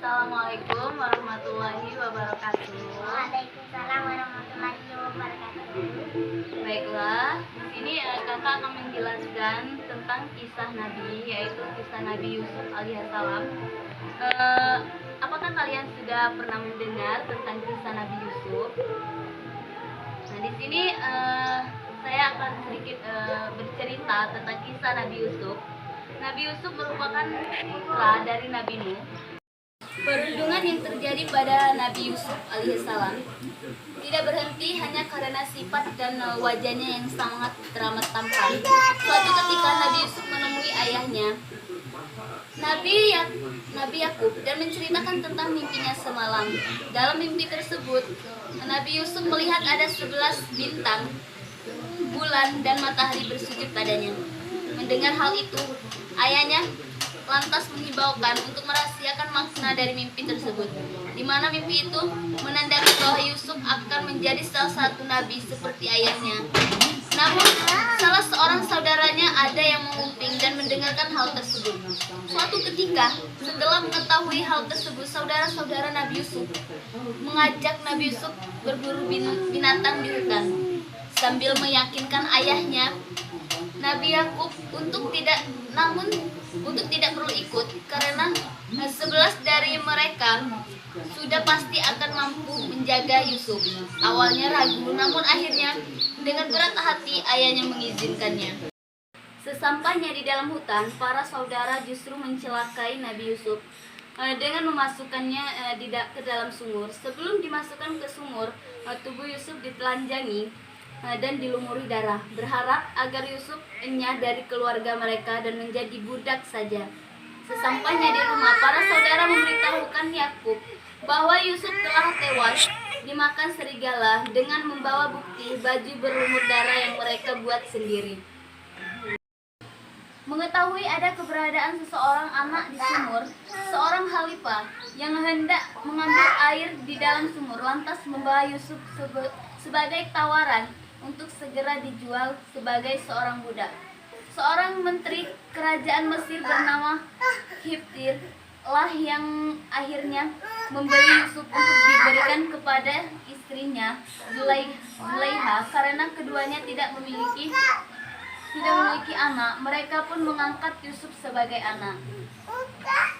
Assalamualaikum warahmatullahi wabarakatuh. Waalaikumsalam warahmatullahi wabarakatuh. Baiklah, di sini kakak akan menjelaskan tentang kisah Nabi, yaitu kisah Nabi Yusuf alaihissalam. Apakah kalian sudah pernah mendengar tentang kisah Nabi Yusuf? Nah, di sini saya akan sedikit bercerita tentang kisah Nabi Yusuf. Nabi Yusuf merupakan putra dari Nabi Nuh. Perundungan yang terjadi pada Nabi Yusuf alaihissalam tidak berhenti hanya karena sifat dan wajahnya yang sangat teramat tampan. Suatu ketika Nabi Yusuf menemui ayahnya, Nabi Yakub, dan menceritakan tentang mimpinya semalam. Dalam mimpi tersebut, Nabi Yusuf melihat ada 11 bintang, bulan, dan matahari bersujud padanya. Mendengar hal itu, ayahnya lantas menghibaukan untuk merahasiakan makna dari mimpi tersebut, di mana mimpi itu menandai bahwa Yusuf akan menjadi salah satu nabi seperti ayahnya. Namun, salah seorang saudaranya ada yang menguping dan mendengarkan hal tersebut. Suatu ketika, setelah mengetahui hal tersebut, saudara-saudara Nabi Yusuf mengajak Nabi Yusuf berburu binatang di hutan, sambil meyakinkan ayahnya Nabi Yakub untuk tidak perlu ikut, karena 11 dari mereka sudah pasti akan mampu menjaga Yusuf. Awalnya ragu, namun akhirnya dengan berat hati ayahnya mengizinkannya. Sesampainya di dalam hutan, para saudara justru mencelakai Nabi Yusuf dengan memasukkannya ke dalam sumur. Sebelum dimasukkan ke sumur, tubuh Yusuf ditelanjangi dan dilumuri darah, berharap agar Yusuf enyah dari keluarga mereka dan menjadi budak saja. Sesampainya di rumah, para saudara memberitahukan Yakub bahwa Yusuf telah tewas dimakan serigala dengan membawa bukti baju berlumur darah yang mereka buat sendiri. Mengetahui ada keberadaan seseorang anak di sumur, seorang khalifah yang hendak mengambil air di dalam sumur lantas membawa Yusuf sebagai tawaran untuk segera dijual sebagai seorang budak. Seorang menteri kerajaan Mesir bernama Hiftir lah yang akhirnya membeli Yusuf untuk diberikan kepada istrinya Zulaiha, karena keduanya tidak memiliki anak. Mereka pun mengangkat Yusuf sebagai anak.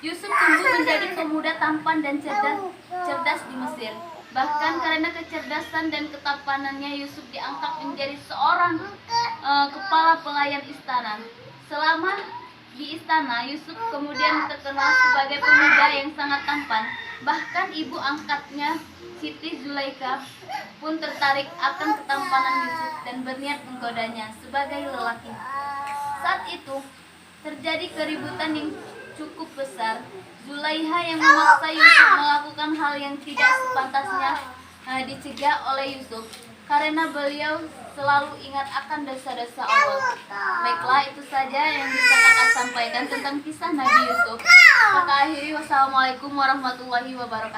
Yusuf tumbuh menjadi pemuda tampan dan cerdas di Mesir. Bahkan karena kecerdasan dan ketampanannya, Yusuf diangkat menjadi seorang kepala pelayan istana. Selama di istana, Yusuf kemudian terkenal sebagai pemuda yang sangat tampan. Bahkan ibu angkatnya, Siti Zulaikha, pun tertarik akan ketampanan Yusuf dan berniat menggodanya sebagai lelaki. Saat itu terjadi keributan yang cukup besar. Zulaiha yang memaksa Yusuf melakukan hal yang tidak sepantasnya dicegah oleh Yusuf, karena beliau selalu ingat akan dosa-dosa Allah. Baiklah, itu saja yang bisa kakak sampaikan tentang kisah Nabi Yusuf. Kakak akhiri, wassalamualaikum warahmatullahi wabarakatuh.